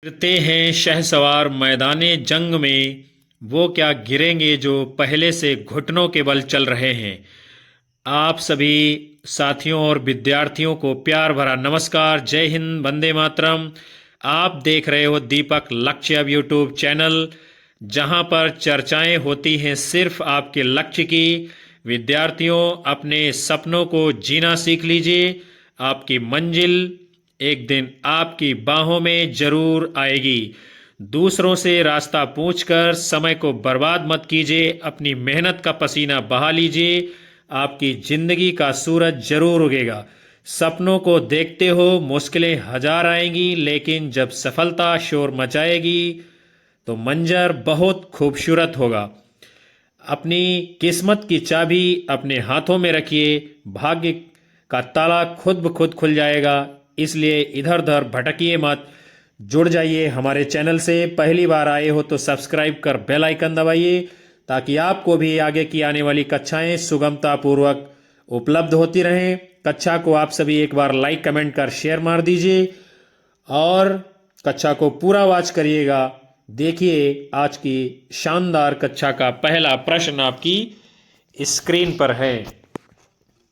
गिरते हैं शहसवार मैदाने जंग में, वो क्या गिरेंगे जो पहले से घुटनों के बल चल रहे हैं। आप सभी साथियों और विद्यार्थियों को प्यार भरा नमस्कार। जय हिंद, वंदे मातरम। आप देख रहे हो दीपक लक्ष्य अब यूट्यूब चैनल, जहां पर चर्चाएं होती हैं सिर्फ आपके लक्ष्य की। विद्यार्थियों, अपने सपनों को जीना सीख लीजिए। आपकी मंजिल एक दिन आपकी बाहों में जरूर आएगी। दूसरों से रास्ता पूछकर समय को बर्बाद मत कीजिए, अपनी मेहनत का पसीना बहा लीजिए। आपकी जिंदगी का सूरज जरूर उगेगा। सपनों को देखते हो, मुश्किलें हजार आएंगी, लेकिन जब सफलता शोर मचाएगी तो मंजर बहुत खूबसूरत होगा। अपनी किस्मत की चाबी अपने हाथों में रखिए, भाग्य का ताला खुद ब खुद खुल जाएगा। इसलिए इधर उधर भटकिए मत, जुड़ जाइए हमारे चैनल से। पहली बार आए हो तो सब्सक्राइब कर बेल आइकन दबाइए, ताकि आपको भी आगे की आने वाली कक्षाएं सुगमता पूर्वक उपलब्ध होती रहें। कक्षा को आप सभी एक बार लाइक कमेंट कर शेयर मार दीजिए और कक्षा को पूरा वॉच करिएगा। देखिए, आज की शानदार कक्षा का पहला प्रश्न आपकी स्क्रीन पर है।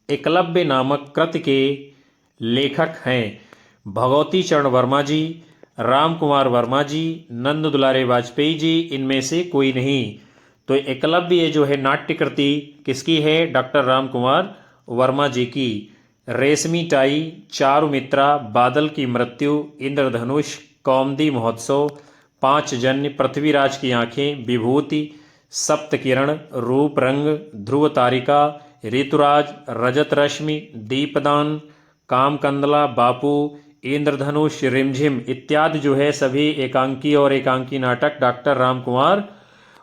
एकलव्य नामक कृति के लेखक हैं भगवती चरण वर्मा जी, राम कुमार वर्मा जी, नंद दुलारे वाजपेयी जी, इनमें से कोई नहीं। तो एकलव्य जो है नाट्य कृति किसकी है? डॉक्टर राम कुमार वर्मा जी की। रेशमी टाई, चारुमित्रा, बादल की मृत्यु, इंद्रधनुष, कौमुदी महोत्सव, पांच जन्य, पृथ्वीराज की आंखें, विभूति, सप्तकिरण, रूप रंग, ध्रुव तारिका, ऋतुराज, रजत रश्मि, दीपदान, कामकंदला, बापू, इंद्रधनुष, रिमझिम इत्यादि जो है सभी एकांकी और एकांकी नाटक डॉक्टर राम कुमार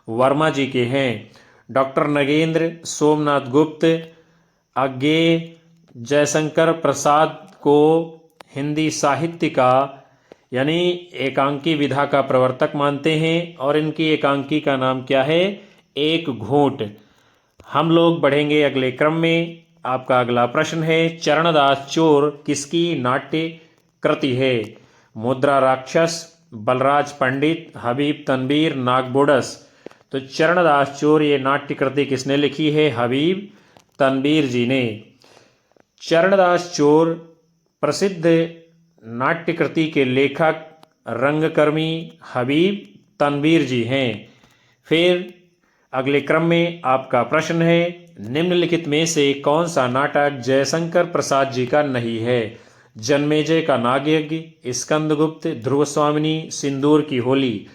वर्मा जी के हैं। डॉक्टर नगेंद्र सोमनाथ गुप्त अज्ञेय जयशंकर प्रसाद को हिंदी साहित्य का यानी एकांकी विधा का प्रवर्तक मानते हैं और इनकी एकांकी का नाम क्या है? एक घूंट। हम लोग बढ़ेंगे अगले क्रम में। आपका अगला प्रश्न है, चरणदास चोर किसकी नाट्य कृति है? मुद्रा राक्षस, बलराज पंडित, हबीब तनवीर, नागबोडस। तो चरणदास चोर ये नाट्य कृति किसने लिखी है? हबीब तनवीर जी ने। चरणदास चोर प्रसिद्ध नाट्य कृति के लेखक रंगकर्मी हबीब तनवीर जी हैं। फिर अगले क्रम में आपका प्रश्न है, निम्नलिखित में से कौन सा नाटक जयशंकर प्रसाद जी का नहीं है? जन्मेजय का नागयज्ञ, स्कंदगुप्त, ध्रुव स्वामिनी, सिंदूर की होली।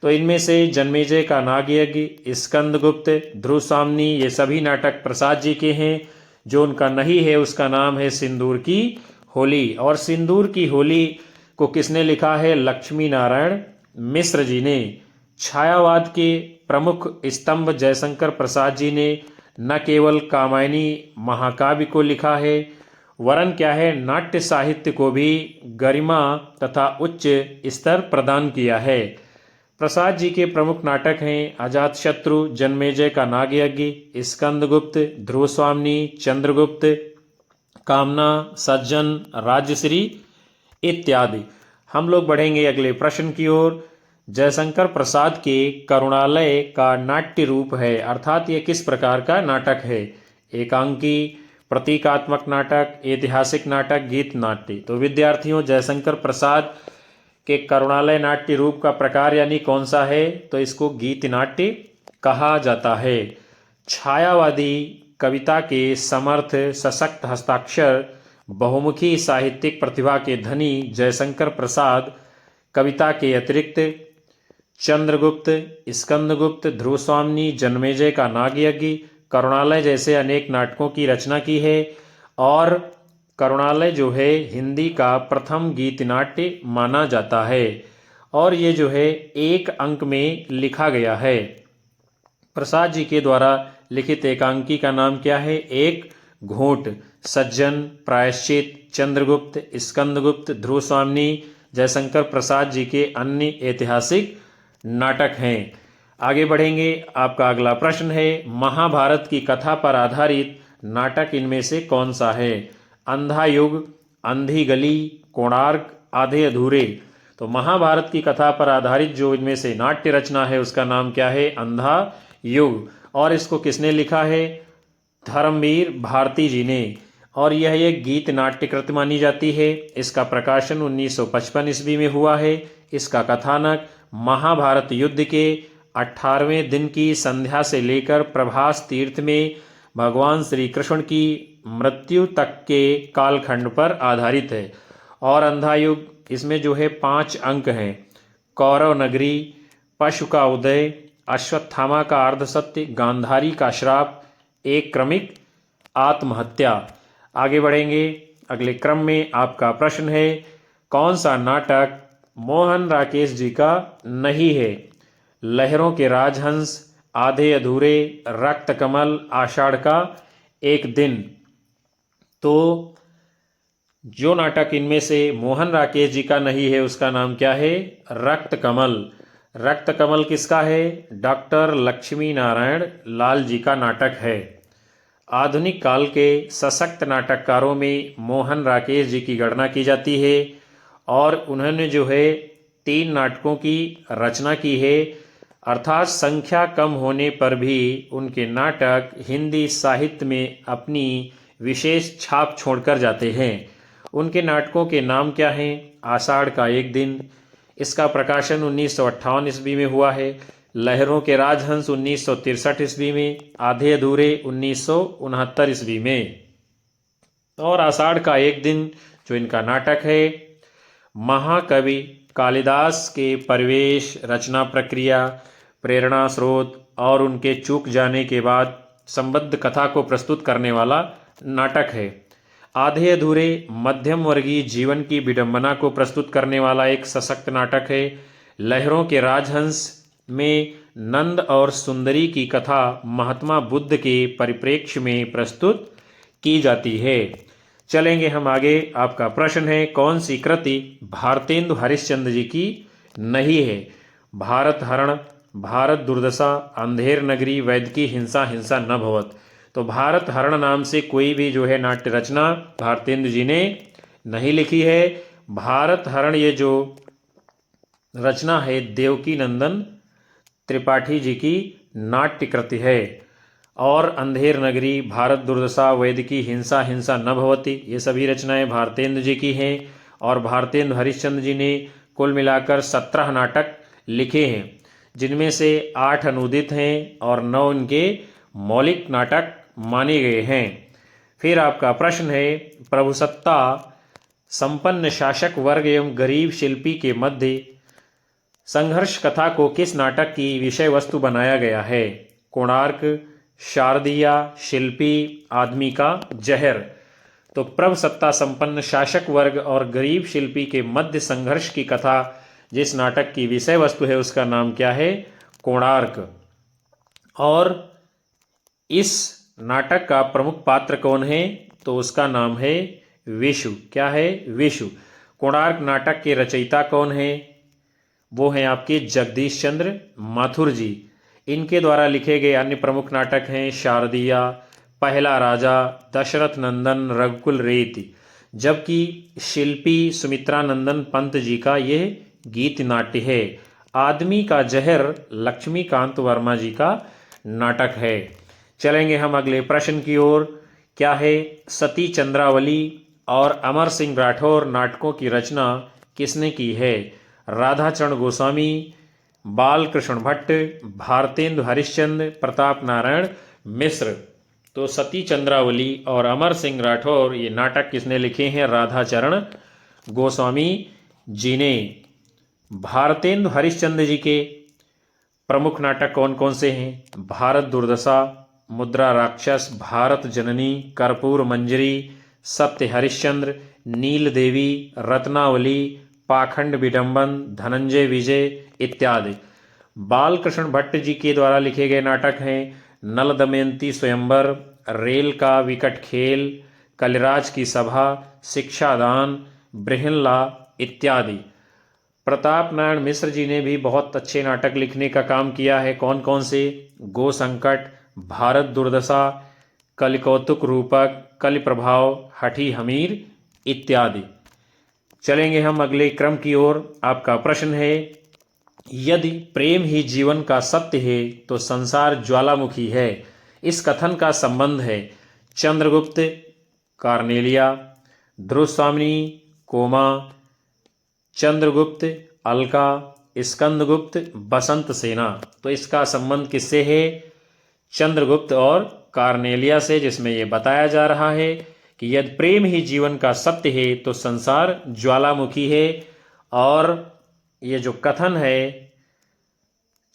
तो इनमें से जन्मेजय का नागयज्ञ, स्कंदगुप्त, ध्रुव स्वामिनी ये सभी नाटक प्रसाद जी के हैं। जो उनका नहीं है उसका नाम है सिंदूर की होली। और सिंदूर की होली को किसने लिखा है? लक्ष्मी नारायण मिश्र जी ने। छायावाद के प्रमुख स्तंभ जयशंकर प्रसाद जी ने न केवल कामायनी महाकाव्य को लिखा है, वरन क्या है, नाट्य साहित्य को भी गरिमा तथा उच्च स्तर प्रदान किया है। प्रसाद जी के प्रमुख नाटक हैं अजातशत्रु, जन्मेजय का नागयज्ञ, स्कंदगुप्त, ध्रुव स्वामिनी, चंद्रगुप्त, कामना, सज्जन, राजश्री इत्यादि। हम लोग बढ़ेंगे अगले प्रश्न की ओर। जयशंकर प्रसाद के करुणालय का नाट्य रूप है, अर्थात ये किस प्रकार का नाटक है? एकांकी, प्रतीकात्मक नाटक, ऐतिहासिक नाटक, गीत नाट्य। तो विद्यार्थियों, जयशंकर प्रसाद के करुणालय नाट्य रूप का प्रकार यानी कौन सा है? तो इसको गीत नाट्य कहा जाता है। छायावादी कविता के समर्थ सशक्त हस्ताक्षर बहुमुखी साहित्यिक प्रतिभा के धनी जयशंकर प्रसाद कविता के अतिरिक्त चंद्रगुप्त, स्कंदगुप्त, ध्रुव स्वामिनी, जन्मेजय का नागयज्ञ, करुणालय जैसे अनेक नाटकों की रचना की है। और करुणालय जो है हिंदी का प्रथम गीत नाट्य माना जाता है और ये जो है एक अंक में लिखा गया है। प्रसाद जी के द्वारा लिखित एकांकी का नाम क्या है? एक घूंट। सज्जन, प्रायश्चित, चंद्रगुप्त, स्कंदगुप्त, ध्रुव स्वामिनी जयशंकर प्रसाद जी के अन्य ऐतिहासिक नाटक हैं। आगे बढ़ेंगे। आपका अगला प्रश्न है, महाभारत की कथा पर आधारित नाटक इनमें से कौन सा है? अंधा युग, अंधी गली, कोणार्क, आधे अधूरे। तो महाभारत की कथा पर आधारित जो इनमें से नाट्य रचना है उसका नाम क्या है? अंधा युग। और इसको किसने लिखा है? धर्मवीर भारती जी ने। और यह एक गीत नाट्य कृति मानी जाती है। इसका प्रकाशन 1955 ईस्वी में हुआ है। इसका कथानक महाभारत युद्ध के 18वें दिन की संध्या से लेकर प्रभास तीर्थ में भगवान श्री कृष्ण की मृत्यु तक के कालखंड पर आधारित है। और अंधा युग इसमें जो है 5 अंक हैं। कौरव नगरी, पशु का उदय, अश्वत्थामा का अर्धसत्य, गांधारी का श्राप, एक क्रमिक आत्महत्या। आगे बढ़ेंगे। अगले क्रम में आपका प्रश्न है, कौन सा नाटक मोहन राकेश जी का नहीं है? लहरों के राजहंस, आधे अधूरे, रक्त कमल, आषाढ़ का एक दिन। तो जो नाटक इनमें से मोहन राकेश जी का नहीं है उसका नाम क्या है? रक्त कमल। रक्त कमल किसका है? डॉक्टर लक्ष्मी नारायण लाल जी का नाटक है। आधुनिक काल के सशक्त नाटककारों में मोहन राकेश जी की गणना की जाती है और उन्होंने जो है 3 नाटकों की रचना की है। अर्थात संख्या कम होने पर भी उनके नाटक हिंदी साहित्य में अपनी विशेष छाप छोड़कर जाते हैं। उनके नाटकों के नाम क्या हैं? आषाढ़ का एक दिन, इसका प्रकाशन 1958 ईस्वी में हुआ है। लहरों के राजहंस 1963 ईस्वी में, आधे अधूरे 1969 ईस्वी में। और आषाढ़ का एक दिन जो इनका नाटक है, महाकवि कालिदास के परिवेश, रचना प्रक्रिया, प्रेरणा स्रोत और उनके चूक जाने के बाद संबद्ध कथा को प्रस्तुत करने वाला नाटक है। आधे अधूरे मध्यम वर्गीय जीवन की विडंबना को प्रस्तुत करने वाला एक सशक्त नाटक है। लहरों के राजहंस में नंद और सुंदरी की कथा महात्मा बुद्ध के परिप्रेक्ष्य में प्रस्तुत की जाती है। चलेंगे हम आगे। आपका प्रश्न है, कौन सी कृति भारतेंदु हरिश्चंद्र जी की नहीं है? भारत हरण, भारत दुर्दशा, अंधेर नगरी, वैदिकी हिंसा, हिंसा न भवत। तो भारत हरण नाम से कोई भी जो है नाट्य रचना भारतेंदु जी ने नहीं लिखी है। भारत हरण ये जो रचना है देवकी नंदन त्रिपाठी जी की नाट्य कृति है। और अंधेर नगरी, भारत दुर्दशा, वैदिकी हिंसा, हिंसा न भवति, ये सभी रचनाएं भारतेंदु जी की हैं। और भारतेंदु हरिश्चंद्र जी ने कुल मिलाकर 17 नाटक लिखे हैं, जिनमें से 8 अनुदित हैं और 9 इनके मौलिक नाटक माने गए हैं। फिर आपका प्रश्न है, प्रभुसत्ता संपन्न शासक वर्ग एवं गरीब शिल्पी के मध्य संघर्ष कथा को किस नाटक की विषय वस्तु बनाया गया है? कोणार्क, शारदिया, शिल्पी, आदमी का जहर। तो प्रभुसत्ता संपन्न शासक वर्ग और गरीब शिल्पी के मध्य संघर्ष की कथा जिस नाटक की विषय वस्तु है उसका नाम क्या है? कोणार्क। और इस नाटक का प्रमुख पात्र कौन है? तो उसका नाम है विशु। क्या है? विशु। कोणार्क नाटक के रचयिता कौन है? वो हैं आपके जगदीश चंद्र माथुर जी। इनके द्वारा लिखे गए अन्य प्रमुख नाटक हैं शारदिया, पहला राजा, दशरथ नंदन, रघुकुल रेत। जबकि शिल्पी सुमित्रा नंदन पंत जी का यह गीत नाट्य है। आदमी का जहर लक्ष्मीकांत वर्मा जी का नाटक है। चलेंगे हम अगले प्रश्न की ओर। क्या है? सती चंद्रावली और अमर सिंह राठौर नाटकों की रचना किसने की है? राधाचरण गोस्वामी, बालकृष्ण भट्ट, भारतेंदु हरिश्चंद्र, प्रताप नारायण मिश्र। तो सती चंद्रावली और अमर सिंह राठौर ये नाटक किसने लिखे हैं? राधाचरण गोस्वामी जी ने। भारतेंदु हरिश्चंद्र जी के प्रमुख नाटक कौन कौन से हैं? भारत दुर्दशा, मुद्रा राक्षस, भारत जननी, कर्पूर मंजरी, सत्य हरिश्चंद्र, नील देवी, रत्नावली, पाखंड विडंबन, धनंजय विजय इत्यादि। बालकृष्ण भट्ट जी के द्वारा लिखे गए नाटक हैं नल दमयंती स्वयंवर, रेल का विकट खेल, कलिराज की सभा, शिक्षादान, बृहनला इत्यादि। प्रताप नारायण मिश्र जी ने भी बहुत अच्छे नाटक लिखने का काम किया है। कौन कौन से? गो संकट, भारत दुर्दशा, कलिकौतुक रूपक, कलि प्रभाव, हठी हमीर इत्यादि। चलेंगे हम अगले क्रम की ओर। आपका प्रश्न है, यदि प्रेम ही जीवन का सत्य है तो संसार ज्वालामुखी है। इस कथन का संबंध है चंद्रगुप्त, कार्नेलिया, ध्रुवस्वामिनी, कोमा, चंद्रगुप्त, अलका, स्कंदगुप्त, बसंत सेना। तो इसका संबंध किससे है? चंद्रगुप्त और कार्नेलिया से, जिसमें यह बताया जा रहा है कि यदि प्रेम ही जीवन का सत्य है तो संसार ज्वालामुखी है। और ये जो कथन है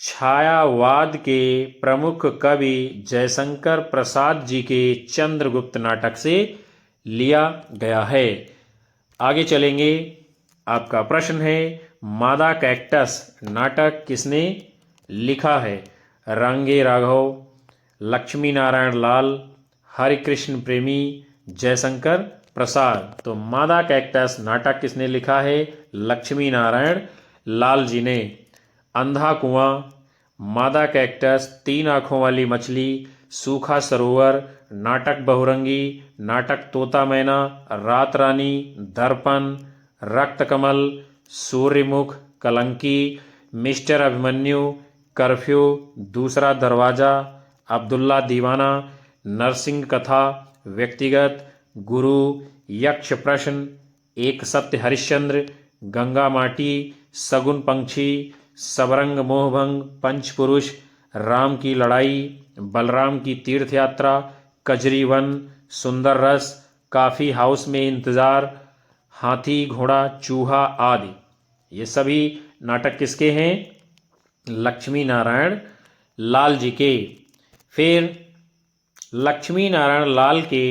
छायावाद के प्रमुख कवि जयशंकर प्रसाद जी के चंद्रगुप्त नाटक से लिया गया है। आगे चलेंगे। आपका प्रश्न है, मादा कैक्टस नाटक किसने लिखा है? रांगे राघव, लक्ष्मी नारायण लाल, हरिकृष्ण प्रेमी, जयशंकर प्रसाद। तो मादा कैक्टस नाटक किसने लिखा है? लक्ष्मी नारायण लाल जी ने। अंधा कुआं, मादा कैक्टस, तीन आंखों वाली मछली, सूखा सरोवर, नाटक बहुरंगी, नाटक तोता मैना, रात रानी, दर्पण, रक्त कमल, सूर्यमुख, कलंकी, मिस्टर अभिमन्यु, कर्फ्यू, दूसरा दरवाजा, अब्दुल्ला दीवाना, नरसिंह कथा, व्यक्तिगत, गुरु, यक्ष प्रश्न, एक सत्य हरिश्चंद्र, गंगा माटी, सगुन पंक्षी, सबरंग मोहभंग, पंचपुरुष, राम की लड़ाई, बलराम की तीर्थ यात्रा, कजरी वन, सुंदर रस, काफी हाउस में इंतजार, हाथी घोड़ा चूहा आदि। ये सभी नाटक किसके हैं? लक्ष्मी नारायण लाल जी के। फिर लक्ष्मी नारायण लाल के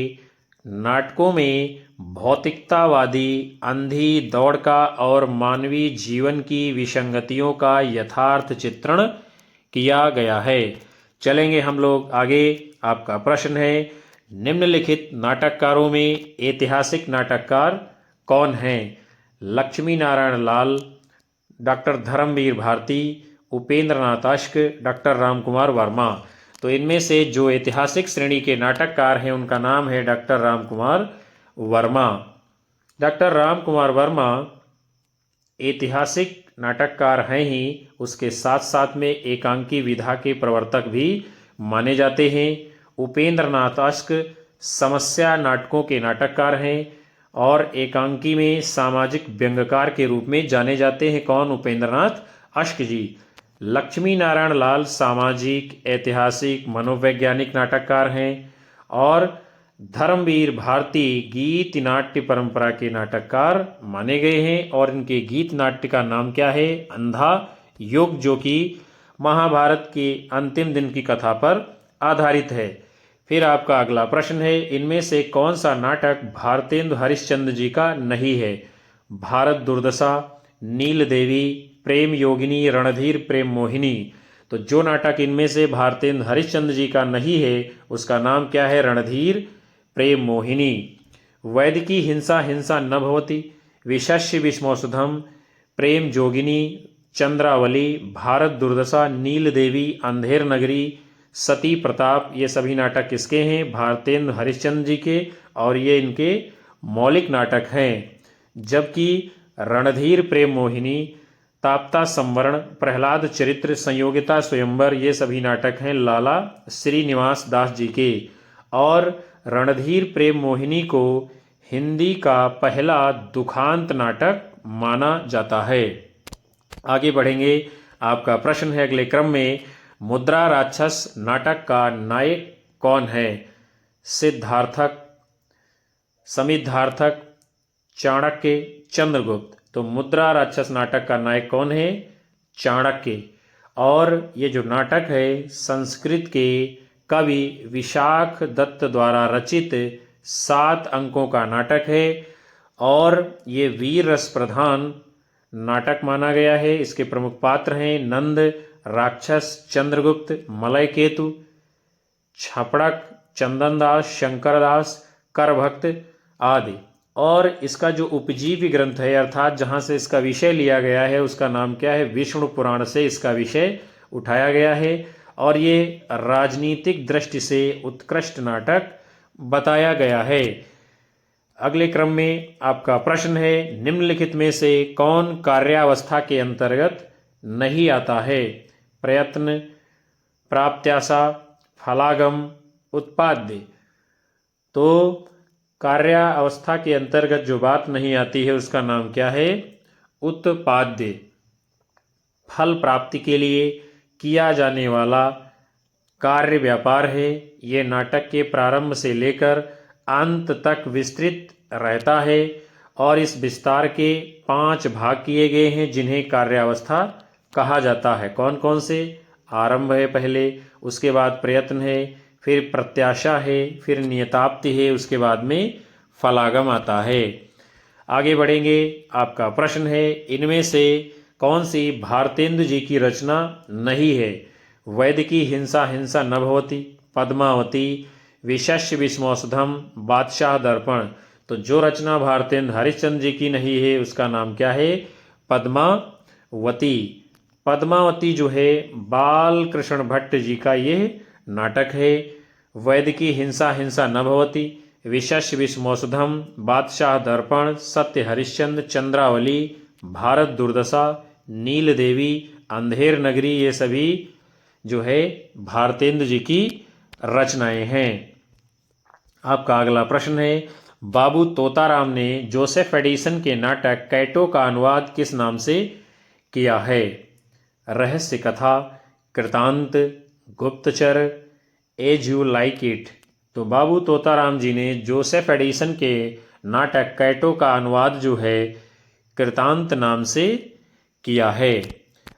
नाटकों में भौतिकतावादी अंधी दौड़ का और मानवीय जीवन की विसंगतियों का यथार्थ चित्रण किया गया है। चलेंगे हम लोग आगे। आपका प्रश्न है, निम्नलिखित नाटककारों में ऐतिहासिक नाटककार कौन हैं? लक्ष्मी नारायण लाल, डॉक्टर धर्मवीर भारती, उपेंद्र नाथ अश्क, डॉक्टर रामकुमार वर्मा। तो इनमें से जो ऐतिहासिक श्रेणी के नाटककार हैं उनका नाम है डॉक्टर रामकुमार वर्मा। डॉक्टर रामकुमार वर्मा ऐतिहासिक नाटककार हैं ही, उसके साथ साथ में एकांकी विधा के प्रवर्तक भी माने जाते हैं। उपेंद्र नाथ अश्क समस्या नाटकों के नाटककार हैं और एकांकी में सामाजिक व्यंग्यकार के रूप में जाने जाते हैं। कौन? उपेंद्र नाथ अश्क जी। लक्ष्मी नारायण लाल सामाजिक, ऐतिहासिक, मनोवैज्ञानिक नाटककार हैं और धर्मवीर भारती गीत नाट्य परंपरा के नाटककार माने गए हैं। और इनके गीत नाट्य का नाम क्या है? अंधा युग, जो कि महाभारत के अंतिम दिन की कथा पर आधारित है। फिर आपका अगला प्रश्न है, इनमें से कौन सा नाटक भारतेंदु हरिश्चंद्र जी का नहीं है? भारत दुर्दशा, नील देवी, प्रेम योगिनी, रणधीर प्रेम मोहिनी। तो जो नाटक इनमें से भारतेंदु हरिश्चंद्र जी का नहीं है उसका नाम क्या है? रणधीर प्रेम मोहिनी। वैदिकी हिंसा हिंसा न भवति, विशस्य विष्मौसुधम, प्रेम जोगिनी, चंद्रावली, भारत दुर्दशा, नील देवी, अंधेर नगरी, सती प्रताप। ये सभी नाटक किसके हैं? भारतेंदु हरिश्चंद्र जी के, और ये इनके मौलिक नाटक हैं। जबकि रणधीर प्रेम मोहिनी, ताप्ता संवरण, प्रहलाद चरित्र, संयोगिता स्वयंवर, ये सभी नाटक हैं लाला श्रीनिवास दास जी के। और रणधीर प्रेम मोहिनी को हिंदी का पहला दुखांत नाटक माना जाता है। आगे बढ़ेंगे। आपका प्रश्न है अगले क्रम में, मुद्रा राक्षस नाटक का नायक कौन है? सिद्धार्थक, समिद्धार्थक, चाणक्य, चंद्रगुप्त। तो मुद्रा राक्षस नाटक का नायक कौन है? चाणक्य। और ये जो नाटक है संस्कृत के कवि विशाख दत्त द्वारा रचित 7 अंकों का नाटक है और ये वीर रस प्रधान नाटक माना गया है। इसके प्रमुख पात्र हैं नंद, राक्षस, चंद्रगुप्त, मलय केतु, छपड़क, चंदनदास, शंकरदास, करभक्त आदि। और इसका जो उपजीवी ग्रंथ है अर्थात जहाँ से इसका विषय लिया गया है उसका नाम क्या है? विष्णु पुराण से इसका विषय उठाया गया है और ये राजनीतिक दृष्टि से उत्कृष्ट नाटक बताया गया है। अगले क्रम में आपका प्रश्न है, निम्नलिखित में से कौन कार्यावस्था के अंतर्गत नहीं आता है? प्रयत्न, प्राप्त्याशा, फलागम, उत्पाद्य। तो कार्यावस्था के अंतर्गत जो बात नहीं आती है उसका नाम क्या है? उत्पाद्य। फल प्राप्ति के लिए किया जाने वाला कार्य व्यापार है। ये नाटक के प्रारंभ से लेकर अंत तक विस्तृत रहता है और इस विस्तार के 5 भाग किए गए हैं जिन्हें कार्यावस्था कहा जाता है। कौन कौन से? आरंभ है पहले, उसके बाद प्रयत्न है, फिर प्रत्याशा है, फिर नियताप्ति है, उसके बाद में फलागम आता है। आगे बढ़ेंगे। आपका प्रश्न है, इनमें से कौन सी भारतेंदु जी की रचना नहीं है? वैदिकी हिंसा हिंसा न भवति, पद्मावती, विशस्य विस्मौषधम, बादशाह दर्पण। तो जो रचना भारतेंदु हरिश्चंद्र जी की नहीं है उसका नाम क्या है? पद्मावती। पद्मावती जो है बाल कृष्ण भट्ट जी का ये नाटक है। वैदिकी हिंसा हिंसा न भवति, विशस्य विस्मौषधम, बादशाह दर्पण, सत्य हरिश्चंद्र, चंद्रावली, भारत दुर्दशा, नील देवी, अंधेर नगरी, ये सभी जो है भारतेंदु जी की रचनाएं हैं। आपका अगला प्रश्न है, बाबू तोताराम ने जोसेफ एडिसन के नाटक कैटो का अनुवाद किस नाम से किया है? रहस्य कथा, कृतांत, गुप्तचर, एज यू लाइक इट। तो बाबू तोताराम जी ने जोसेफ एडिसन के नाटक कैटो का अनुवाद जो है कृतांत नाम से किया है।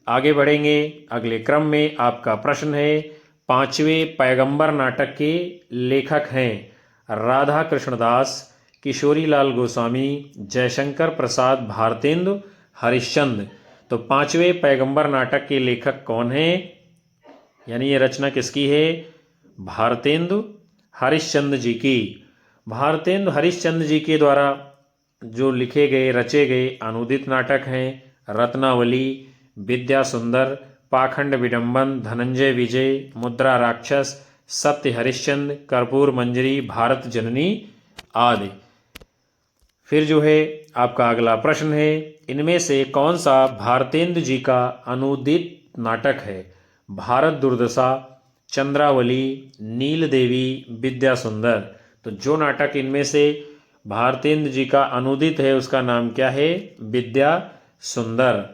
आगे बढ़ेंगे। अगले क्रम में आपका प्रश्न है, 5वें पैगंबर नाटक के लेखक हैं राधा कृष्णदास, किशोरीलाल गोस्वामी, जयशंकर प्रसाद भारतेंदु, हरिश्चंद्र। तो 5वें पैगंबर नाटक के लेखक कौन हैं? यानी ये रचना किसकी है? भारतेंदु हरिश्चंद्र जी की। भारतेंदु हरिश्चंद्र जी के द्वारा जो लिखे गए रचे गए अनुदित नाटक हैं रत्नावली, विद्या सुंदर, पाखंड विडंबन, धनंजय विजय, मुद्रा राक्षस, सत्य हरिश्चंद्र, कर्पूर मंजरी, भारत जननी आदि। फिर जो है आपका अगला प्रश्न है, इनमें से कौन सा भारतेंदु जी का अनुदित नाटक है? भारत दुर्दशा, चंद्रावली, नील देवी, विद्या सुंदर। तो जो नाटक इनमें से भारतेंदु जी का अनुदित है उसका नाम क्या है? विद्या सुंदर।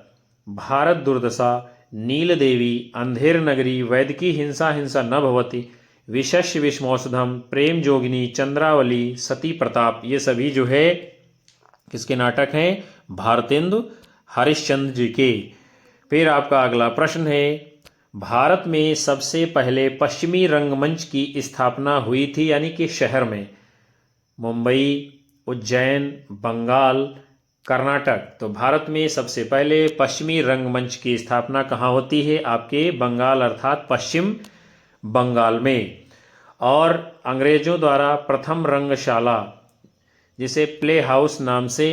भारत दुर्दशा, नील देवी, अंधेर नगरी, वैदिकी हिंसा हिंसा न भवति, विशस्य विस्मौषधम, प्रेम जोगिनी, चंद्रावली, सती प्रताप, ये सभी जो है किसके नाटक हैं? भारतेंदु हरिश्चंद्र जी के। फिर आपका अगला प्रश्न है, भारत में सबसे पहले पश्चिमी रंगमंच की स्थापना हुई थी यानी कि शहर में? मुंबई, उज्जैन, बंगाल, कर्नाटक। तो भारत में सबसे पहले पश्चिमी रंगमंच की स्थापना कहाँ होती है? आपके बंगाल अर्थात पश्चिम बंगाल में। और अंग्रेजों द्वारा प्रथम रंगशाला जिसे प्ले हाउस नाम से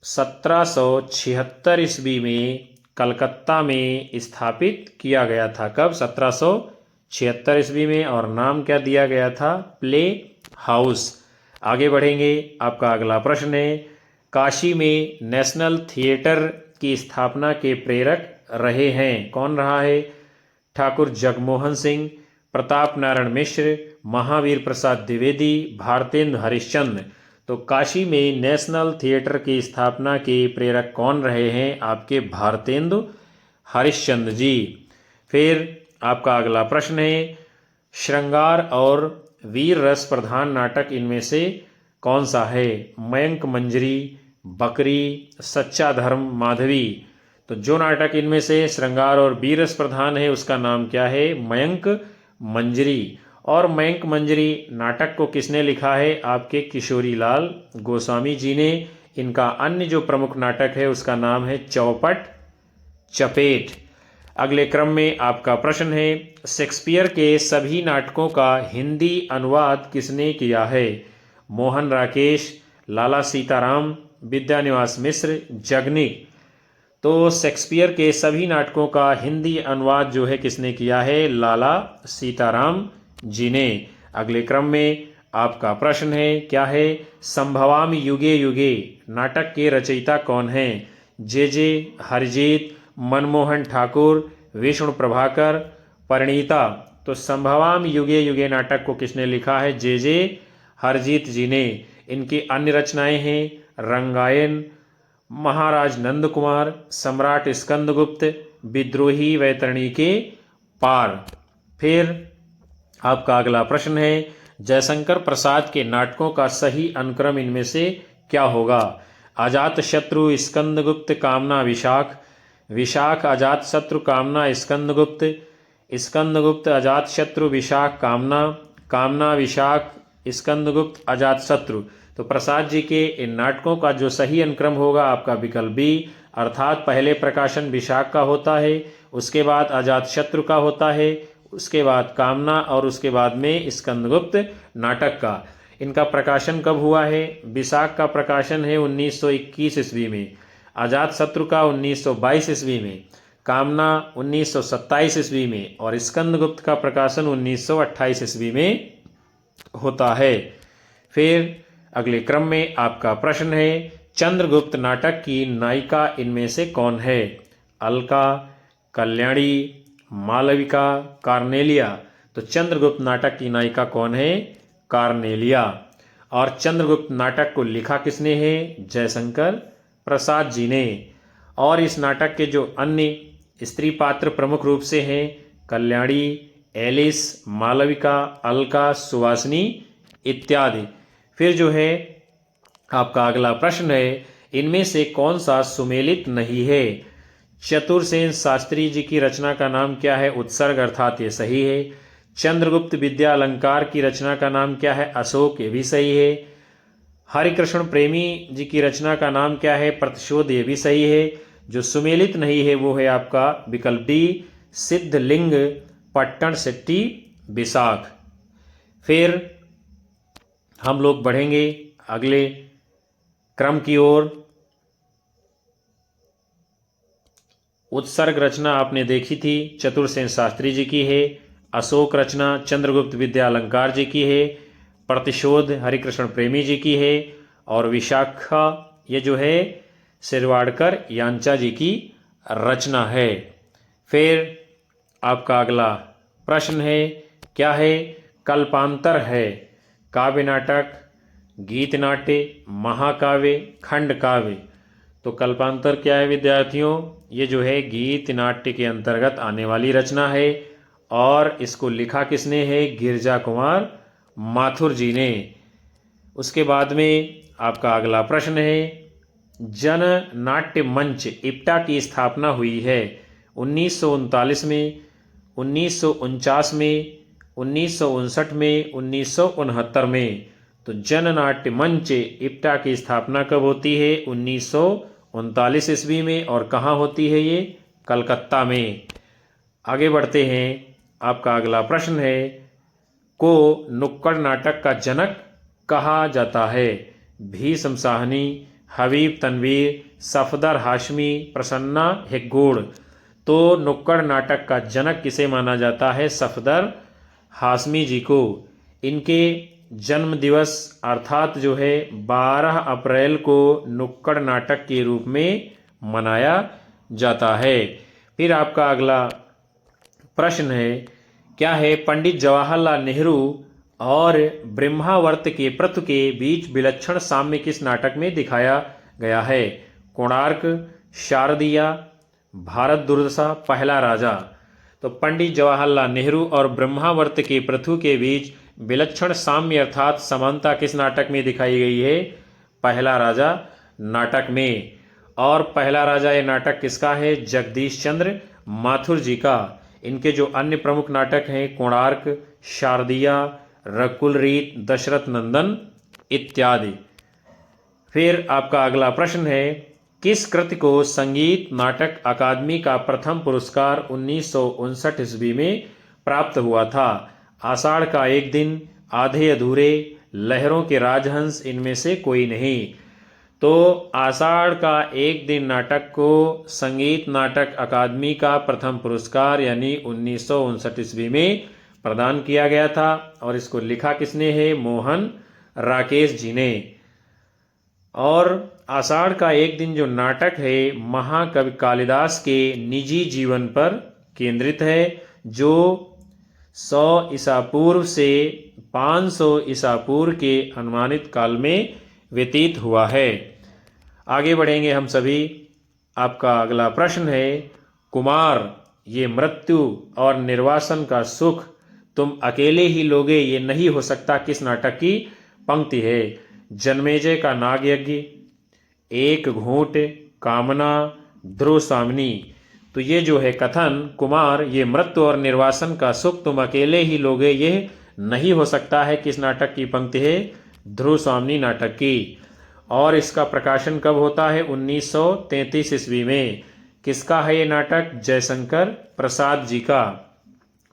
1776 ईस्वी में कलकत्ता में स्थापित किया गया था। कब? 1776 ईस्वी में। और नाम क्या दिया गया था? Play house. आगे बढ़ेंगे। आपका अगला प्रश्न है, काशी में नेशनल थिएटर की स्थापना के प्रेरक रहे हैं? कौन रहा है? ठाकुर जगमोहन सिंह, प्रताप नारायण मिश्र, महावीर प्रसाद द्विवेदी, भारतेंदु हरिश्चंद्र। तो काशी में नेशनल थिएटर की स्थापना के प्रेरक कौन रहे हैं? आपके भारतेंदु हरिश्चंद्र जी। फिर आपका अगला प्रश्न है, श्रृंगार और वीर रस प्रधान नाटक इनमें से कौन सा है? मयंक मंजरी, बकरी, सच्चा धर्म, माधवी। तो जो नाटक इनमें से श्रृंगार और वीर रस प्रधान है उसका नाम क्या है? मयंक मंजरी। और मयंक मंजरी नाटक को किसने लिखा है? आपके किशोरीलाल गोस्वामी जी ने। इनका अन्य जो प्रमुख नाटक है उसका नाम है चौपट चपेट। अगले क्रम में आपका प्रश्न है, शेक्सपियर के सभी नाटकों का हिंदी अनुवाद किसने किया है? मोहन राकेश, लाला सीताराम, विद्यानिवास मिश्र, जगनिक। तो शेक्सपियर के सभी नाटकों का हिंदी अनुवाद जो है किसने किया है? लाला सीताराम जी ने। अगले क्रम में आपका प्रश्न है क्या है? संभवामि युगे युगे नाटक के रचयिता कौन हैं? जे हरजीत, मनमोहन ठाकुर, विष्णु प्रभाकर, परिणीता। तो संभवामि युगे युगे नाटक को किसने लिखा है? जे हरजीत जी ने। इनकी अन्य रचनाएं हैं रंगायन, महाराज नंद कुमार, सम्राट स्कंदगुप्त, विद्रोही वैतरणी के पार। फिर आपका अगला प्रश्न है जयशंकर प्रसाद के नाटकों का सही अनुक्रम इनमें से क्या होगा? अजात शत्रु, स्कंदगुप्त, कामना, विशाख, विशाख अजात शत्रु, कामना, स्कंदगुप्त, स्कंदगुप्त अजात शत्रु, विशाख, कामना, कामना, विशाख, स्कंदगुप्त, अजात शत्रु। तो प्रसाद जी के इन नाटकों का जो सही अनुक्रम होगा आपका विकल्प बी, अर्थात पहले प्रकाशन विशाख का होता है, उसके बाद अजात शत्रु का होता है, उसके बाद कामना और उसके बाद में स्कंदगुप्त नाटक का। इनका प्रकाशन कब हुआ है? विशाख का प्रकाशन है 1921 ईस्वी में, अजात शत्रु का 1922 ईस्वी में, कामना 1927 ईस्वी में और स्कंदगुप्त का प्रकाशन 1928 ईस्वी में होता है। फिर अगले क्रम में आपका प्रश्न है चंद्रगुप्त नाटक की नायिका इनमें से कौन है? अलका, कल्याणी, मालविका, कार्नेलिया। तो चंद्रगुप्त नाटक की नायिका कौन है? कार्नेलिया। और चंद्रगुप्त नाटक को लिखा किसने है? जयशंकर प्रसाद जी ने। और इस नाटक के जो अन्य स्त्री पात्र प्रमुख रूप से हैं कल्याणी, एलिस, मालविका, अलका, सुवासिनी इत्यादि। फिर जो है आपका अगला प्रश्न है इनमें से कौन सा सुमेलित नहीं है? चतुरसेन शास्त्री जी की रचना का नाम क्या है? उत्सर्ग, अर्थात ये सही है। चंद्रगुप्त विद्या अलंकार की रचना का नाम क्या है? अशोक, ये भी सही है। हरिकृष्ण प्रेमी जी की रचना का नाम क्या है? प्रतिशोध, ये भी सही है। जो सुमेलित नहीं है वो है आपका विकल्प डी, सिद्धलिंग पट्टन शेट्टी विशाख। फिर हम लोग बढ़ेंगे अगले क्रम की ओर। उत्सर्ग रचना आपने देखी थी, चतुरसेन शास्त्री जी की है। अशोक रचना चंद्रगुप्त विद्या अलंकार जी की है। प्रतिशोध हरिकृष्ण प्रेमी जी की है। और विशाखा ये जो है शिरवाड़कर यांचा जी की रचना है। फिर आपका अगला प्रश्न है क्या है? कल्पांतर है काव्य नाटक, गीत नाट्य, महाकाव्य, खंड काव्य। तो कल्पांतर क्या है विद्यार्थियों? ये जो है गीत नाट्य के अंतर्गत आने वाली रचना है और इसको लिखा किसने है? गिरजा कुमार माथुर जी ने। उसके बाद में आपका अगला प्रश्न है जन नाट्य मंच इप्टा की स्थापना हुई है 1939 में, 1949 में, 1959 में, 1969 में। तो जन नाट्य मंच इप्टा की स्थापना कब होती है? 1939 ईस्वी में। और कहाँ होती है ये? कलकत्ता में। आगे बढ़ते हैं। आपका अगला प्रश्न है को नुक्कड़ नाटक का जनक कहा जाता है? भीष्म साहनी, हबीब तनवीर, सफदर हाशमी, प्रसन्ना हेगगोड़। तो नुक्कड़ नाटक का जनक किसे माना जाता है? सफदर हाशमी जी को। इनके जन्म दिवस अर्थात जो है 12 अप्रैल को नुक्कड़ नाटक के रूप में मनाया जाता है। फिर आपका अगला प्रश्न है क्या है? पंडित जवाहरलाल नेहरू और ब्रह्मावर्त के प्रथु के बीच विलक्षण साम्य किस नाटक में दिखाया गया है? कोणार्क, शारदिया, भारत दुर्दशा, पहला राजा। तो पंडित जवाहरलाल नेहरू और ब्रह्मावर्त के प्रथु के बीच विलक्षण साम्य अर्थात समानता किस नाटक में दिखाई गई है? पहला राजा नाटक में। और पहला राजा ये नाटक किसका है? जगदीश चंद्र माथुर जी का। इनके जो अन्य प्रमुख नाटक हैं कोणार्क, शारदिया, रकुल रीत, दशरथ नंदन इत्यादि। फिर आपका अगला प्रश्न है किस कृति को संगीत नाटक अकादमी का प्रथम पुरस्कार 1959 ईस्वी में प्राप्त हुआ था? आषाढ़ का एक दिन, आधे अधूरे, लहरों के राजहंस, इनमें से कोई नहीं। तो आषाढ़ का एक दिन नाटक को संगीत नाटक अकादमी का प्रथम पुरस्कार यानी 1959 ईस्वी में प्रदान किया गया था और इसको लिखा किसने है? मोहन राकेश जी ने। और आषाढ़ का एक दिन जो नाटक है महाकवि कालिदास के निजी जीवन पर केंद्रित है, जो 100 ईसा पूर्व से 500 ईसा पूर्व के अनुमानित काल में व्यतीत हुआ है। आगे बढ़ेंगे हम सभी। आपका अगला प्रश्न है, कुमार ये मृत्यु और निर्वासन का सुख तुम अकेले ही लोगे, ये नहीं हो सकता, किस नाटक की पंक्ति है? जन्मेजय का नागयज्ञ, एक घूंट, कामना, ध्रुव स्वामिनी। तो ये जो है कथन, कुमार ये मृत्यु और निर्वासन का सुख तुम अकेले ही लोगे, ये नहीं हो सकता है, किस नाटक की पंक्ति है? ध्रुव स्वामिनी नाटक की। और इसका प्रकाशन कब होता है? 1933 ईस्वी में। किसका है ये नाटक? जयशंकर प्रसाद जी का।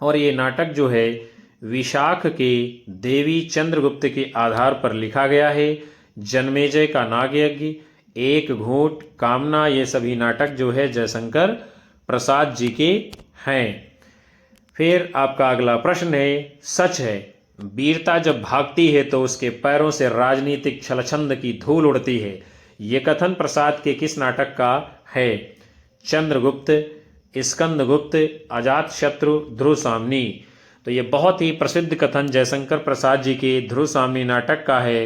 और ये नाटक जो है विशाख के देवी चंद्रगुप्त के आधार पर लिखा गया है। जन्मेजय का नागयज्ञ, एक घूंट, कामना, ये सभी नाटक जो है जयशंकर प्रसाद जी के हैं। फिर आपका अगला प्रश्न है, सच है वीरता जब भागती है तो उसके पैरों से राजनीतिक छलछंद की धूल उड़ती है, ये कथन प्रसाद के किस नाटक का है? चंद्रगुप्त, स्कंदगुप्त, अजातशत्रु, ध्रुव स्वामिनी। तो ये बहुत ही प्रसिद्ध कथन जयशंकर प्रसाद जी के ध्रुव स्वामिनी नाटक का है।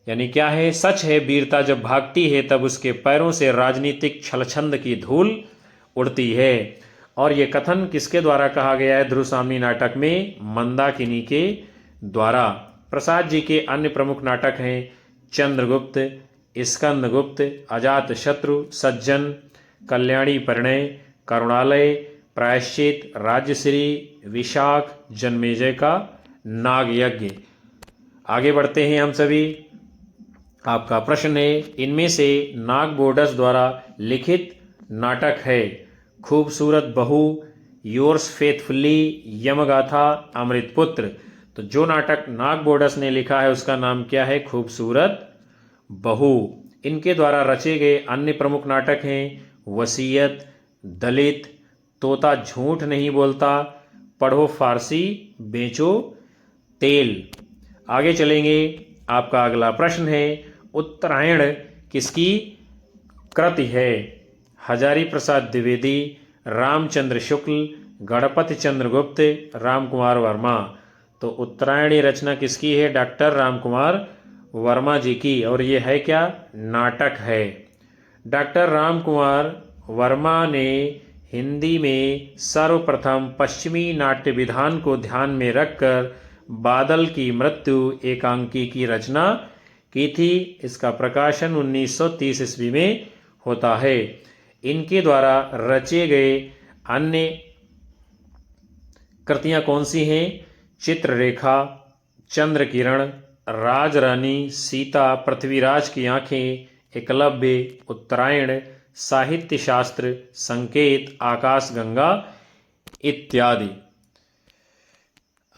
यानी क्या है? सच है वीरता जब भागती है तब उसके पैरों से राजनीतिक छलछंद की धूल उड़ती है। और ये कथन किसके द्वारा कहा गया है ध्रुव स्वामिनी नाटक में? मंदाकिनी के द्वारा। प्रसाद जी के अन्य प्रमुख नाटक हैं चंद्रगुप्त, स्कंदगुप्त, अजातशत्रु, सज्जन, कल्याणी परिणय, करुणालय, प्रायश्चित, राज्यश्री, विशाख, जन्मेजय का नागयज्ञ। आगे बढ़ते हैं हम सभी। आपका प्रश्न है, इनमें से नागबोडस द्वारा लिखित नाटक है खूबसूरत बहू, योर्स फेथफुली, यमगाथा, अमृतपुत्र। तो जो नाटक नागबोडस ने लिखा है उसका नाम क्या है? खूबसूरत बहू। इनके द्वारा रचे गए अन्य प्रमुख नाटक हैं वसीयत, दलित, तोता झूठ नहीं बोलता, पढ़ो फारसी, बेचो तेल। आगे चलेंगे। आपका अगला प्रश्न है, उत्तरायण किसकी कृति है? हजारी प्रसाद द्विवेदी, रामचंद्र शुक्ल, गणपति चंद्रगुप्त, रामकुमार वर्मा। तो उत्तरायणी रचना किसकी है? डॉक्टर रामकुमार वर्मा जी की। और ये है क्या? नाटक है। डॉक्टर रामकुमार वर्मा ने हिंदी में सर्वप्रथम पश्चिमी नाट्य विधान को ध्यान में रखकर बादल की मृत्यु एकांकी की रचना की थी। इसका प्रकाशन 1930 ईस्वी में होता है। इनके द्वारा रचे गए अन्य कृतियां कौन सी हैं? चित्ररेखा, चंद्र किरण, राजरानी, सीता, पृथ्वीराज की आंखें, एकलव्य, उत्तरायण, साहित्य शास्त्र, संकेत, आकाशगंगा इत्यादि।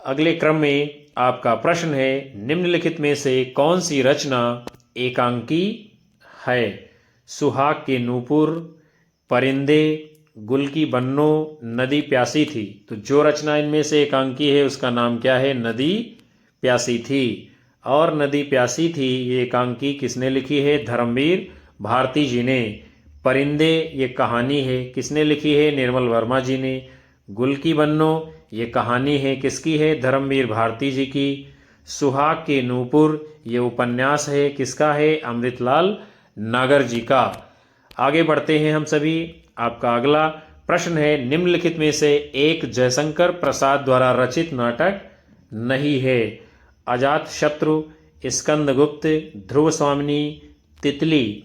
अगले क्रम में आपका प्रश्न है, निम्नलिखित में से कौन सी रचना एकांकी है? सुहाग के नूपुर, परिंदे, गुल की बन्नो, नदी प्यासी थी। तो जो रचना इनमें से एकांकी है उसका नाम क्या है? नदी प्यासी थी। और नदी प्यासी थी ये एकांकी किसने लिखी है? धर्मवीर भारती जी ने। परिंदे ये कहानी है, किसने लिखी है? निर्मल वर्मा जी ने। गुल की बन्नो ये कहानी है, किसकी है? धर्मवीर भारती जी की। सुहाग के नूपुर ये उपन्यास है, किसका है? अमृतलाल नागर जी का। आगे बढ़ते हैं हम सभी। आपका अगला प्रश्न है, निम्नलिखित में से एक जयशंकर प्रसाद द्वारा रचित नाटक नहीं है? अजातशत्रु, स्कंदगुप्त, ध्रुव स्वामिनी, तितली।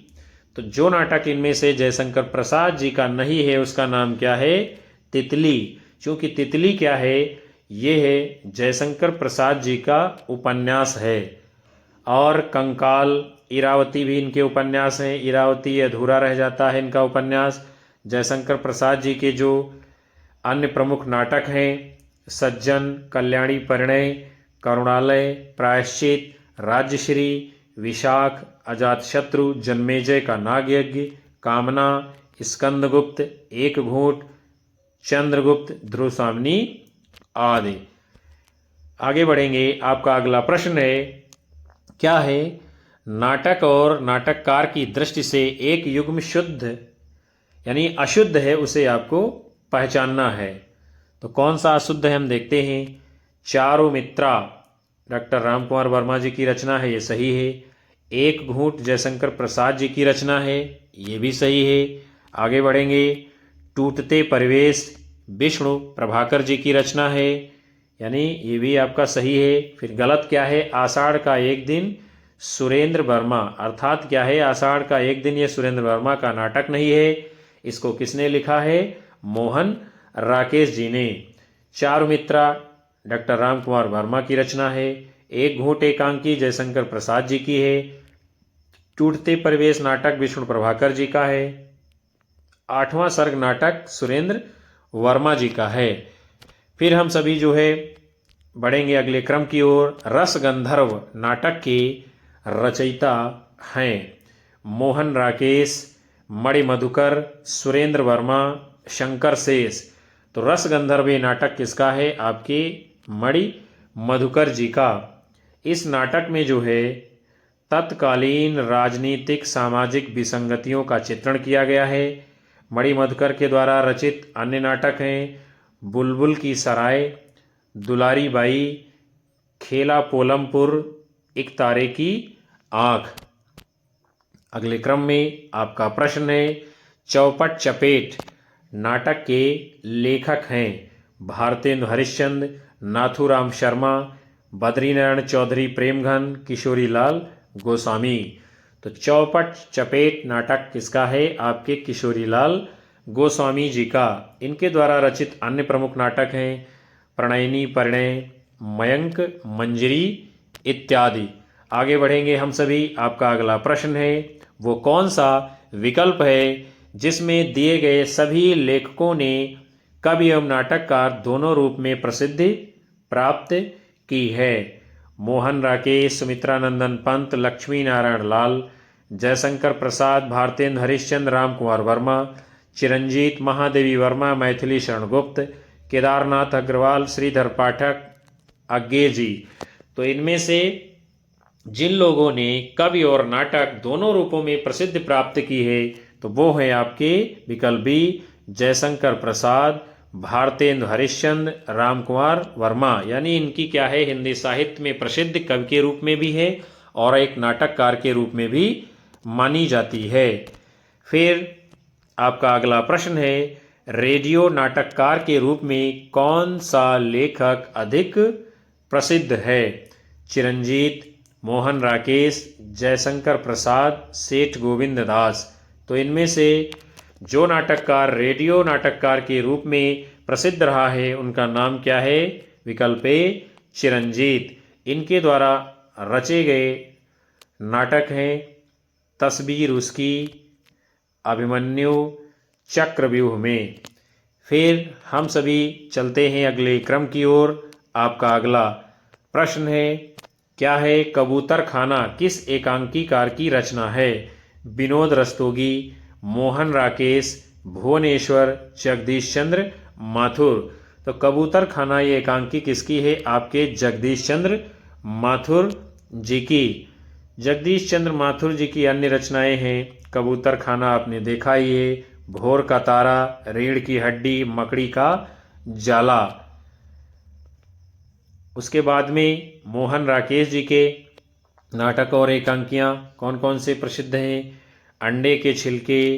तो जो नाटक इनमें से जयशंकर प्रसाद जी का नहीं है उसका नाम क्या है? तितली। क्योंकि तितली क्या है? ये है जयशंकर प्रसाद जी का उपन्यास है। और कंकाल, इरावती भी इनके उपन्यास हैं। इरावती अधूरा रह जाता है इनका उपन्यास। जयशंकर प्रसाद जी के जो अन्य प्रमुख नाटक हैं सज्जन, कल्याणी परिणय, करुणालय, प्रायश्चित, राज्यश्री, विशाख, अजातशत्रु, जन्मेजय का नागयज्ञ, कामना, स्कंदगुप्त, एक घूंट, चंद्रगुप्त, ध्रुव स्वामिनी आदि। आगे बढ़ेंगे। आपका अगला प्रश्न है, क्या है नाटक और नाटककार की दृष्टि से एक युग्म शुद्ध यानी अशुद्ध है, उसे आपको पहचानना है। तो कौन सा अशुद्ध है हम देखते हैं। चारुमित्रा डॉक्टर रामकुमार वर्मा जी की रचना है, ये सही है। एक घूंट जयशंकर प्रसाद जी की रचना है, ये भी सही है। आगे बढ़ेंगे। टूटते परिवेश विष्णु प्रभाकर जी की रचना है, यानी ये भी आपका सही है। फिर गलत क्या है, आषाढ़ का एक दिन सुरेंद्र वर्मा, अर्थात क्या है आषाढ़ का एक दिन, ये सुरेंद्र वर्मा का नाटक नहीं है। इसको किसने लिखा है, मोहन राकेश जी ने। चारुमित्रा डॉक्टर रामकुमार वर्मा की रचना है। एक घूंट एकांकी जयशंकर प्रसाद जी की है। टूटते परिवेश नाटक विष्णु प्रभाकर जी का है। आठवां सर्ग नाटक सुरेंद्र वर्मा जी का है। फिर हम सभी जो है बढ़ेंगे अगले क्रम की ओर। रस गंधर्व नाटक के रचयिता हैं मोहन राकेश, मणि मधुकर, सुरेंद्र वर्मा, शंकर शेष। तो रस गंधर्व ये नाटक किसका है, आपके मणि मधुकर जी का। इस नाटक में जो है तत्कालीन राजनीतिक सामाजिक विसंगतियों का चित्रण किया गया है। मणि मधुकर के द्वारा रचित अन्य नाटक हैं बुलबुल की सराय, दुलारी बाई, खेला पोलमपुर, एक तारे की आंख। अगले क्रम में आपका प्रश्न है, चौपट चपेट नाटक के लेखक हैं भारतेंदु हरिश्चंद्र, नाथूराम शर्मा, बद्रीनारायण चौधरी प्रेमघन, किशोरी लाल गोस्वामी। तो चौपट चपेट नाटक किसका है, आपके किशोरी लाल गोस्वामी जी का। इनके द्वारा रचित अन्य प्रमुख नाटक हैं प्रणयिनी परिणय, मयंक, मंजरी इत्यादि। आगे बढ़ेंगे हम सभी। आपका अगला प्रश्न है, वो कौन सा विकल्प है जिसमें दिए गए सभी लेखकों ने कवि एवं नाटककार दोनों रूप में प्रसिद्धि प्राप्त की है। मोहन राकेश, सुमित्रानंदन पंत, लक्ष्मी नारायण लाल, जयशंकर प्रसाद, भारतेंदु हरिश्चंद्र, रामकुमार वर्मा, चिरंजीत महादेवी वर्मा, मैथिली शरण गुप्त, केदारनाथ अग्रवाल, श्रीधर पाठक, अज्ञे जी। तो इनमें से जिन लोगों ने कवि और नाटक दोनों रूपों में प्रसिद्धि प्राप्त की है, तो वो है आपके विकल्प बी जयशंकर प्रसाद, भारतेंदु हरिश्चंद्र, रामकुमार वर्मा। यानी इनकी क्या है, हिंदी साहित्य में प्रसिद्ध कवि के रूप में भी है और एक नाटककार के रूप में भी मानी जाती है। फिर आपका अगला प्रश्न है, रेडियो नाटककार के रूप में कौन सा लेखक अधिक प्रसिद्ध है। चिरंजीत, मोहन राकेश, जयशंकर प्रसाद, सेठ गोविंद दास। तो इनमें से जो नाटककार रेडियो नाटककार के रूप में प्रसिद्ध रहा है उनका नाम क्या है, विकल्प ए चिरंजीत। इनके द्वारा रचे गए नाटक हैं तस्वीर उसकी, अभिमन्यु, चक्रव्यूह में। फिर हम सभी चलते हैं अगले क्रम की ओर। आपका अगला प्रश्न है, क्या है कबूतर खाना किस एकांकीकार की रचना है। विनोद रस्तोगी, मोहन राकेश, भुवनेश्वर, जगदीश चंद्र माथुर। तो कबूतर खाना ये एकांकी किसकी है, आपके जगदीश चंद्र माथुर जी की। जगदीश चंद्र माथुर जी की अन्य रचनाएं हैं कबूतर खाना आपने देखा ही है, भोर का तारा, रीढ़ की हड्डी, मकड़ी का जाला। उसके बाद में मोहन राकेश जी के नाटक और एकांकियाँ कौन कौन से प्रसिद्ध हैं, अंडे के छिलके,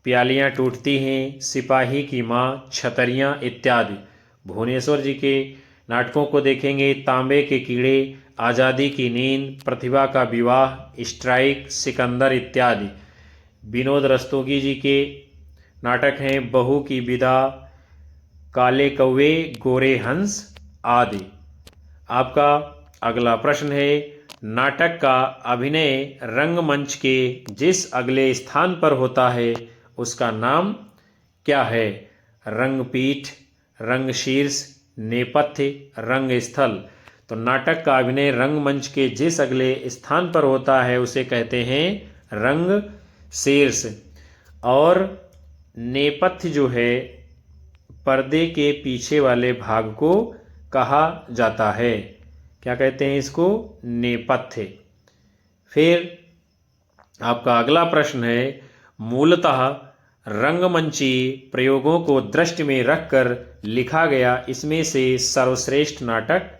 प्यालियाँ टूटती हैं, सिपाही की माँ, छतरियाँ इत्यादि। भुवनेश्वर जी के नाटकों को देखेंगे, तांबे के कीड़े, आज़ादी की नींद, प्रतिभा का विवाह, स्ट्राइक, सिकंदर इत्यादि। विनोद रस्तोगी जी के नाटक हैं बहू की विदा, काले कौवे, गोरे हंस आदि। आपका अगला प्रश्न है, नाटक का अभिनय रंगमंच के जिस अगले स्थान पर होता है उसका नाम क्या है। रंगपीठ, रंगशीर्ष, नेपथ्य, रंगस्थल। तो नाटक का अभिनय रंगमंच के जिस अगले स्थान पर होता है उसे कहते हैं रंगशीर्ष। और नेपथ्य जो है पर्दे के पीछे वाले भाग को कहा जाता है? क्या कहते हैं इसको? नेपथ्य। फिर आपका अगला प्रश्न है, मूलतः रंगमंची प्रयोगों को दृष्टि में रखकर लिखा गया इसमें से सर्वश्रेष्ठ नाटक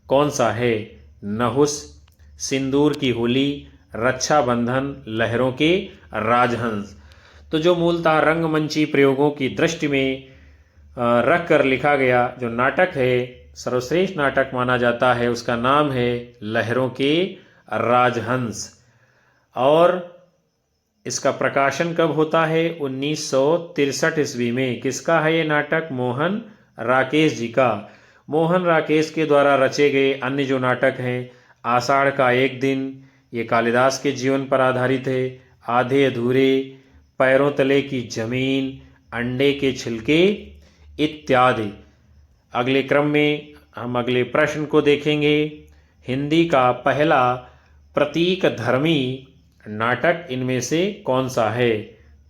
कौन सा है? नहुस, सिंदूर की होली, रक्षाबंधन, लहरों के राजहंस। तो जो मूलतः रंगमंची प्रयोगों की दृष्टि में रखकर लिखा गया जो नाटक है, सर्वश्रेष्ठ नाटक माना जाता है, उसका नाम है लहरों के राजहंस। और इसका प्रकाशन कब होता है? 1963 ईस्वी में। किसका है ये नाटक? मोहन राकेश जी का। मोहन राकेश के द्वारा रचे गए अन्य जो नाटक हैं, आषाढ़ का एक दिन, ये कालिदास के जीवन पर आधारित है। आधे अधूरे, पैरों तले की जमीन, अंडे के छिलके इत्यादि। अगले क्रम में हम अगले प्रश्न को देखेंगे। हिंदी का पहला प्रतीक धर्मी नाटक इनमें से कौन सा है?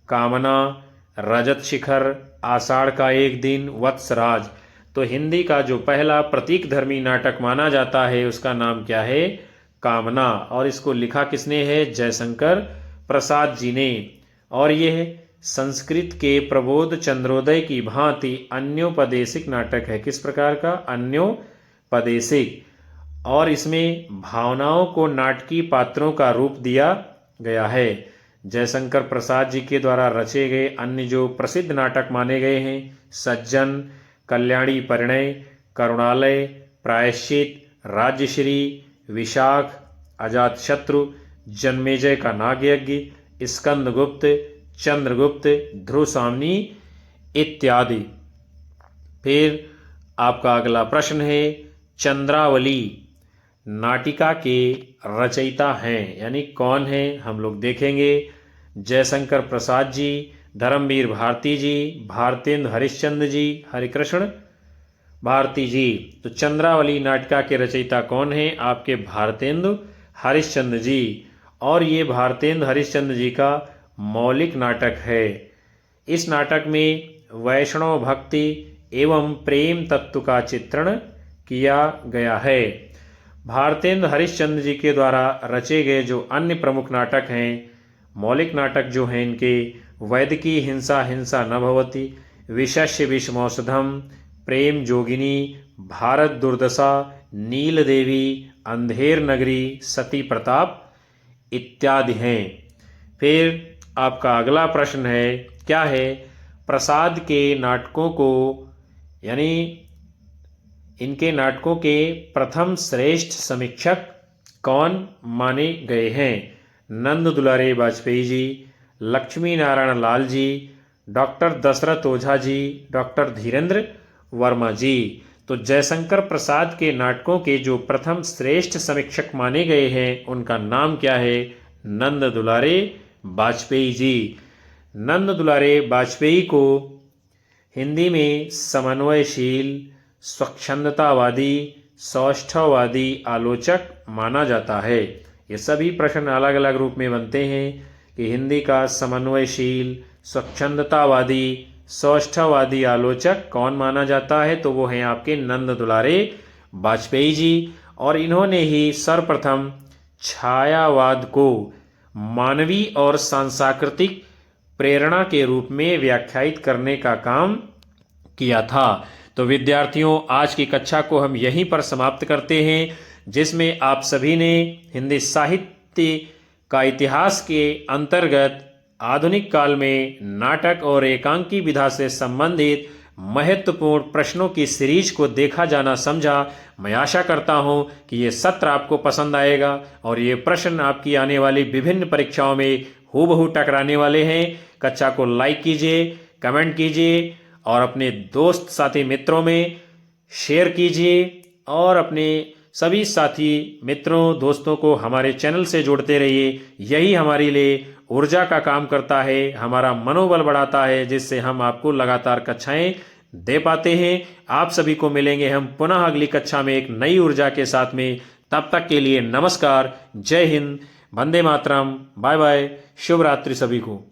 कामना, रजत शिखर, आषाढ़ का एक दिन, वत्सराज। तो हिंदी का जो पहला प्रतीक धर्मी नाटक माना जाता है उसका नाम क्या है? कामना। और इसको लिखा किसने है? जयशंकर प्रसाद जी ने। और यह संस्कृत के प्रबोध चंद्रोदय की भांति अन्योपदेशिक नाटक है। किस प्रकार का? अन्योपदेशिक। और इसमें भावनाओं को नाटकीय पात्रों का रूप दिया गया है। जयशंकर प्रसाद जी के द्वारा रचे गए अन्य जो प्रसिद्ध नाटक माने गए हैं, सज्जन, कल्याणी परिणय, करुणालय, प्रायश्चित, राज्यश्री, विशाख, अजातशत्रु, जन्मेजय का नागयज्ञ, स्कंदगुप्त, चंद्रगुप्त, ध्रुवसामनी इत्यादि। फिर आपका अगला प्रश्न है, चंद्रावली नाटिका के रचयिता हैं, यानी कौन है? हम लोग देखेंगे। जयशंकर प्रसाद जी, धर्मवीर भारती जी, भारतेंदु हरिश्चंद्र जी, हरिकृष्ण भारती जी। तो चंद्रावली नाटिका के रचयिता कौन है? आपके भारतेंदु हरिश्चंद्र जी। और ये भारतेंदु हरिश्चंद्र जी का मौलिक नाटक है। इस नाटक में वैष्णव भक्ति एवं प्रेम तत्व का चित्रण किया गया है। भारतेंदु हरिश्चंद्र जी के द्वारा रचे गए जो अन्य प्रमुख नाटक हैं, मौलिक नाटक जो हैं इनके, वैदिकी हिंसा हिंसा न भवति, विशस्य विषमौषधम, प्रेम जोगिनी, भारत दुर्दशा, नील देवी, अंधेर नगरी, सती प्रताप इत्यादि हैं। फिर आपका अगला प्रश्न है, क्या है? प्रसाद के नाटकों को, यानी इनके नाटकों के प्रथम श्रेष्ठ समीक्षक कौन माने गए हैं? नंद दुलारे वाजपेयी जी, लक्ष्मी नारायण लाल जी, डॉक्टर दशरथ ओझा जी, डॉक्टर धीरेन्द्र वर्मा जी। तो जयशंकर प्रसाद के नाटकों के जो प्रथम श्रेष्ठ समीक्षक माने गए हैं उनका नाम क्या है? नंद दुलारे वाजपेयी जी। नंद दुलारे वाजपेयी को हिंदी में समन्वयशील, स्वच्छंदतावादी, सौष्ठववादी आलोचक माना जाता है। ये सभी प्रश्न अलग अलग रूप में बनते हैं कि हिंदी का समन्वयशील, स्वच्छंदतावादी, सौष्ठववादी आलोचक कौन माना जाता है? तो वो हैं आपके नंद दुलारे वाजपेयी जी। और इन्होंने ही सर्वप्रथम छायावाद को मानवीय और सांस्कृतिक प्रेरणा के रूप में व्याख्यायित करने का काम किया था। तो विद्यार्थियों, आज की कक्षा को हम यहीं पर समाप्त करते हैं, जिसमें आप सभी ने हिंदी साहित्य का इतिहास के अंतर्गत आधुनिक काल में नाटक और एकांकी विधा से संबंधित महत्वपूर्ण प्रश्नों की सीरीज को देखा जाना समझा। मैं आशा करता हूं कि ये सत्र आपको पसंद आएगा और ये प्रश्न आपकी आने वाली विभिन्न परीक्षाओं में हूबहू टकराने वाले हैं। कक्षा को लाइक कीजिए, कमेंट कीजिए और अपने दोस्त साथी मित्रों में शेयर कीजिए और अपने सभी साथी मित्रों दोस्तों को हमारे चैनल से जोड़ते रहिए। यही हमारे लिए ऊर्जा का काम करता है, हमारा मनोबल बढ़ाता है, जिससे हम आपको लगातार कक्षाएं दे पाते हैं। आप सभी को मिलेंगे हम पुनः अगली कक्षा में एक नई ऊर्जा के साथ में। तब तक के लिए नमस्कार, जय हिंद, वंदे मातरम, बाय बाय, शुभ रात्रि सभी को।